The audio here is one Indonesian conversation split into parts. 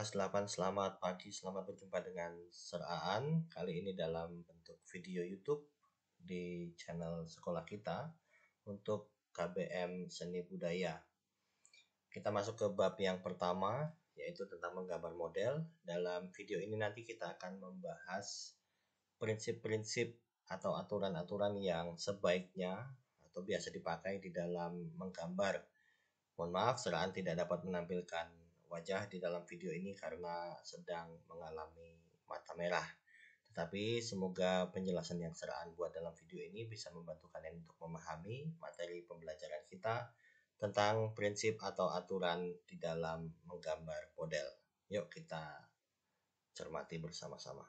kelas 8, selamat pagi, selamat berjumpa dengan Sir Aan. Kali ini dalam bentuk video YouTube di channel sekolah kita untuk KBM Seni Budaya. Kita masuk ke bab yang pertama, yaitu tentang menggambar model. Dalam video ini nanti kita akan membahas prinsip-prinsip atau aturan-aturan yang sebaiknya atau biasa dipakai di dalam menggambar. Mohon maaf, Sir Aan tidak dapat menampilkan wajah di dalam video ini karena sedang mengalami mata merah. Tetapi semoga penjelasan yang Sir Aan buat dalam video ini bisa membantu kalian untuk memahami materi pembelajaran kita tentang prinsip atau aturan di dalam menggambar model. Yuk kita cermati bersama-sama.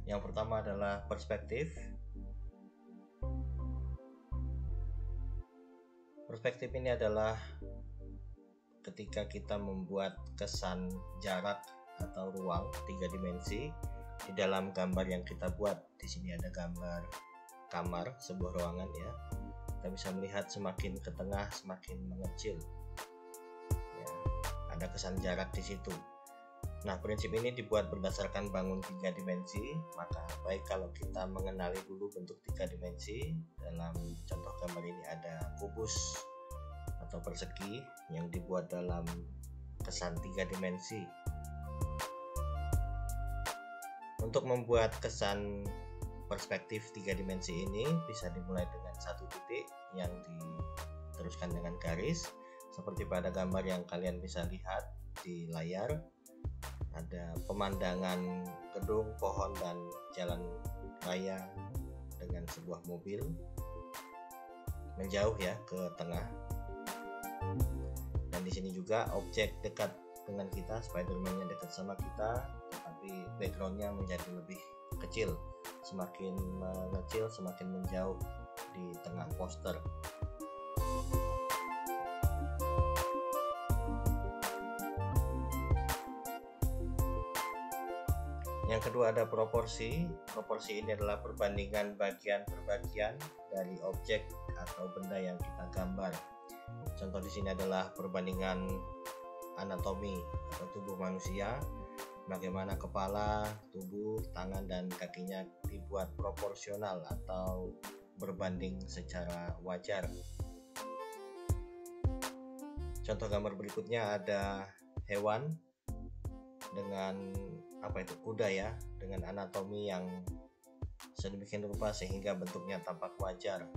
Yang pertama adalah perspektif. Perspektif ini adalah ketika kita membuat kesan jarak atau ruang 3 dimensi di dalam gambar yang kita buat. Di sini ada gambar kamar, sebuah ruangan ya. Kita bisa melihat semakin ke tengah semakin mengecil. Ya, ada kesan jarak di situ. Nah, prinsip ini dibuat berdasarkan bangun 3 dimensi, maka baik kalau kita mengenali dulu bentuk 3 dimensi. Dalam contoh gambar ini ada kubus atau persegi yang dibuat dalam kesan 3 dimensi. Untuk membuat kesan perspektif 3 dimensi ini bisa dimulai dengan satu titik yang diteruskan dengan garis, seperti pada gambar yang kalian bisa lihat di layar. Ada pemandangan gedung, pohon, dan jalan raya dengan sebuah mobil menjauh ya ke tengah. Dan di sini juga objek dekat dengan kita, Spiderman-nya dekat sama kita, tetapi backgroundnya menjadi lebih kecil, semakin mengecil, semakin menjauh di tengah poster. Yang kedua ada proporsi. Proporsi ini adalah perbandingan bagian per bagian dari objek atau benda yang kita gambar. Contoh di sini adalah perbandingan anatomi atau tubuh manusia, bagaimana kepala, tubuh, tangan, dan kakinya dibuat proporsional atau berbanding secara wajar. Contoh gambar berikutnya ada hewan dengan kuda ya, dengan anatomi yang sedemikian rupa sehingga bentuknya tampak wajar.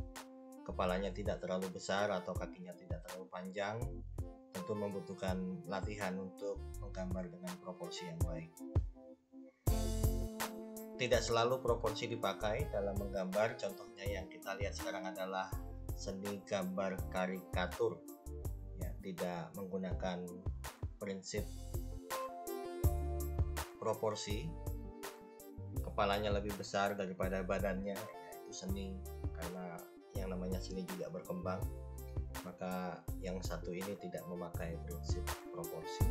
Kepalanya tidak terlalu besar atau kakinya tidak terlalu panjang. Tentu membutuhkan latihan untuk menggambar dengan proporsi yang baik. Tidak selalu proporsi dipakai dalam menggambar. Contohnya yang kita lihat sekarang adalah seni gambar karikatur ya, tidak menggunakan prinsip proporsi. Kepalanya lebih besar daripada badannya, itu seni, karena yang namanya seni juga berkembang. Maka yang satu ini tidak memakai prinsip proporsi,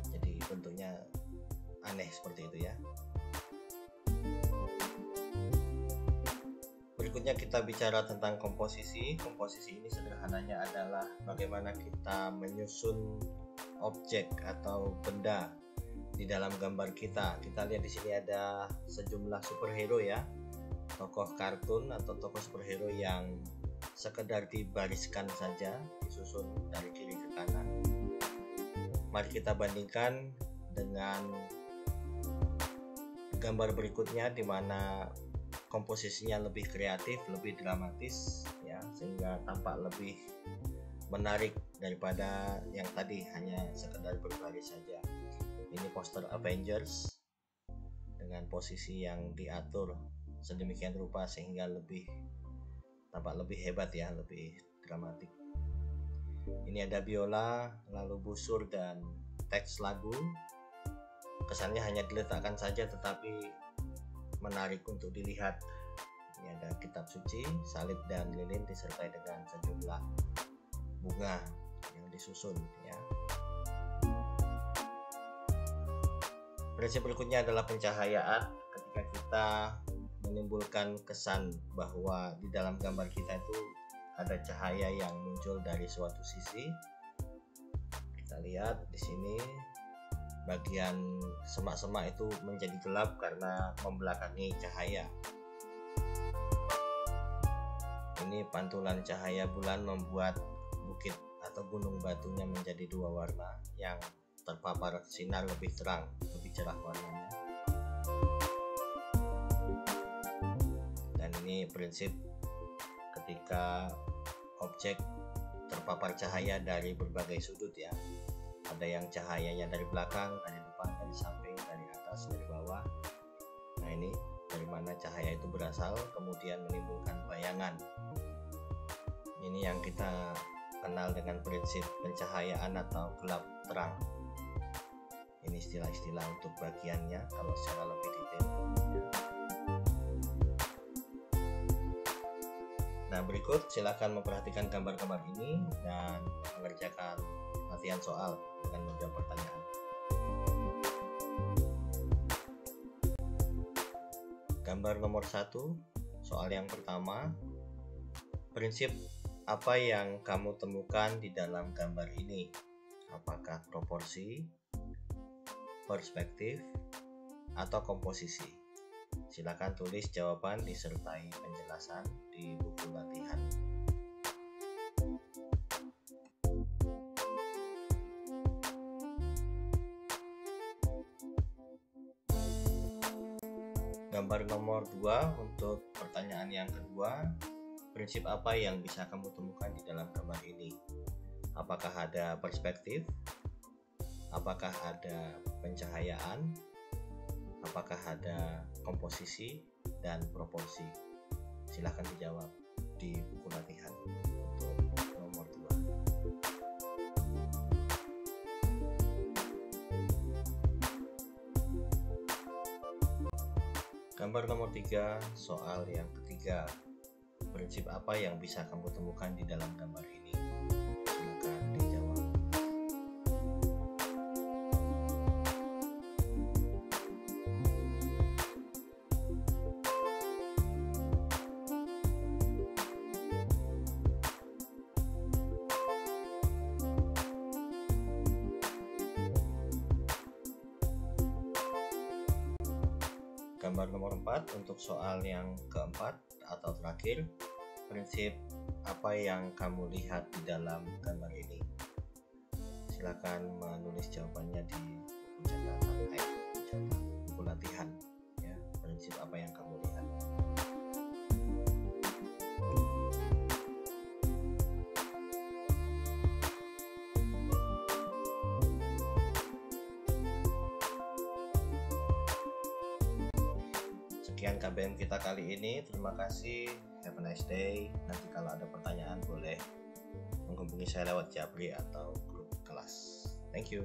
jadi bentuknya aneh seperti itu ya. Berikutnya kita bicara tentang komposisi. Komposisi ini sederhananya adalah bagaimana kita menyusun objek atau benda di dalam gambar kita. Kita lihat di sini ada sejumlah superhero ya, tokoh kartun atau tokoh superhero yang sekedar dibariskan saja, disusun dari kiri ke kanan. Mari kita bandingkan dengan gambar berikutnya di mana komposisinya lebih kreatif, lebih dramatis ya, sehingga tampak lebih menarik daripada yang tadi hanya sekedar berbaris saja. Ini poster Avengers dengan posisi yang diatur sedemikian rupa sehingga tampak lebih hebat ya, lebih dramatik. Ini ada biola, lalu busur, dan teks lagu. Kesannya hanya diletakkan saja tetapi menarik untuk dilihat. Ini ada kitab suci, salib, dan lilin disertai dengan sejumlah bunga yang disusun ya. Prinsip berikutnya adalah pencahayaan. Ketika kita menimbulkan kesan bahwa di dalam gambar kita itu ada cahaya yang muncul dari suatu sisi. Kita lihat di sini bagian semak-semak itu menjadi gelap karena membelakangi cahaya. Ini pantulan cahaya bulan membuat bukit atau gunung batunya menjadi dua warna yang terpapar sinar lebih terang, lebih cerah warnanya. Dan ini prinsip ketika objek terpapar cahaya dari berbagai sudut ya. Ada yang cahayanya dari belakang, dari depan, dari samping, dari atas, dari bawah. Nah ini dari mana cahaya itu berasal, kemudian menimbulkan bayangan. Ini yang kita kenal dengan prinsip pencahayaan atau gelap terang. Ini istilah-istilah untuk bagiannya kalau secara lebih detail. Nah berikut silakan memperhatikan gambar-gambar ini dan mengerjakan latihan soal dengan menjawab pertanyaan. Gambar nomor 1, soal yang pertama. Prinsip apa yang kamu temukan di dalam gambar ini? Apakah proporsi, perspektif, atau komposisi? Silakan tulis jawaban disertai penjelasan di buku latihan. Gambar nomor 2 untuk pertanyaan yang kedua. Prinsip apa yang bisa kamu temukan di dalam gambar ini? Apakah ada perspektif? Apakah ada pencahayaan? Apakah ada komposisi dan proporsi? Silahkan dijawab di buku latihan untuk nomor 2. Gambar nomor 3, soal yang ketiga. Prinsip apa yang bisa kamu temukan di dalam gambar ini? Silakan dijawab. Gambar nomor 4 untuk soal yang keempat atau terakhir. Prinsip apa yang kamu lihat di dalam gambar ini? Silakan menulis jawabannya di buku catatan buku latihan ya. Prinsip apa yang kamu lihat? Sekian KBM kita kali ini. Terima kasih. Have a nice day. Nanti kalau ada pertanyaan boleh menghubungi saya lewat Japri atau grup kelas. Thank you.